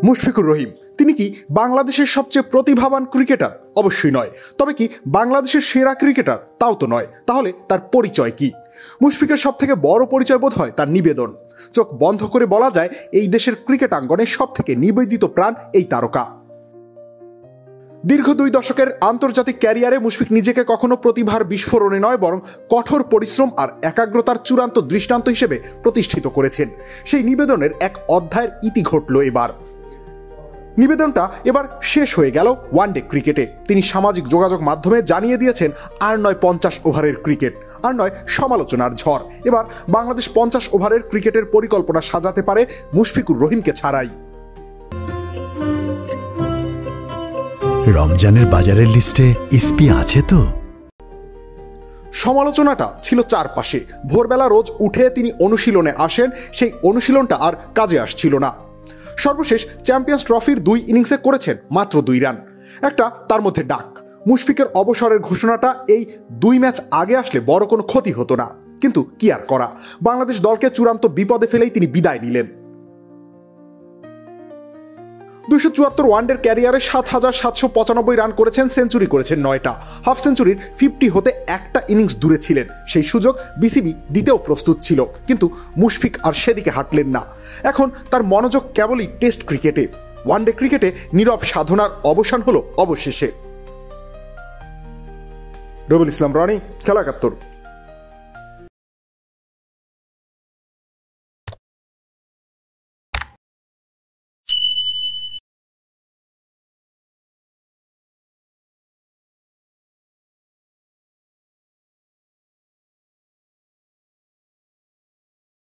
মুশফিকুর রহিম তিনি কি বাংলাদেশের সবচেয়ে প্রতিভাবান ক্রিকেটার? অবশ্যই নয়। তবে কি বাংলাদেশের সেরা ক্রিকেটার? তাও তো নয়। তাহলে তার পরিচয় কি? মুশফিকের সব থেকে বড় পরিচয় বোধ হয় তার নিবেদন। চোখ বন্ধ করে বলা যায় এই দেশের ক্রিকেট আঙ্গনে সব থেকে নিবেদিত প্রাণ এই তারকা। দীর্ঘ 2 দশকের আন্তর্জাতিক ক্যারিয়ারে মুশফিক নিজেকে কখনো প্রতিভার বিস্ফোরণে নয়, বরং কঠোর পরিশ্রম আর একাগ্রতার চূড়ান্ত দৃষ্টান্ত হিসেবে প্রতিষ্ঠিত করেছেন। সেই নিবেদনের এক অধ্যায়ের ইতি ঘটল এবার। নিবেদনটা এবার শেষ হয়ে গেল ওয়ানডে ক্রিকেটে। তিনি সামাজিক যোগাযোগ মাধ্যমে জানিয়ে দিয়েছেন, আর নয় 50 ওভারের ক্রিকেট, আর নয় সমালোচনার ঝড়। এবার বাংলাদেশ 50 ওভারের ক্রিকেটের পরিকল্পনা সাজাতে পারে মুশফিকুর রহিমকে ছাড়াই। রমজানের বাজারের লিস্টে এসপি আছে তো? সমালোচনাটা ছিল চারপাশে। ভোরবেলা রোজ উঠে তিনি অনুশীলনে আসেন, সেই অনুশীলনটা আর কাজে আসছিল না। সর্বশেষ চ্যাম্পিয়ন্স ট্রফির 2 ইনিংসে করেছেন মাত্র 2 রান, একটা তার মধ্যে ডাক। মুশফিকের অবসরের ঘোষণাটা এই 2 ম্যাচ আগে আসলে বড় কোনো ক্ষতি হতো না, কিন্তু কি আর করা, বাংলাদেশ দলকে চূড়ান্ত বিপদে ফেলেই তিনি বিদায় নিলেন। 274 ওয়ানডের ক্যারিয়ারে 7,795 রান করেছেন, সেঞ্চুরি করেছেন 9টা। হাফ সেঞ্চুরির 50 হতে একটা ইনিংস দূরে ছিলেন। সেই সুযোগ বিসিবি দিতেও প্রস্তুত ছিল, কিন্তু মুশফিক আর সেদিকে হাঁটলেন না। এখন তার মনোযোগ কেবলই টেস্ট ক্রিকেটে। ওয়ানডে ক্রিকেটে নীরব সাধনার অবসান হলো অবশেষে। রবিউল ইসলাম রনি, খেলা 71।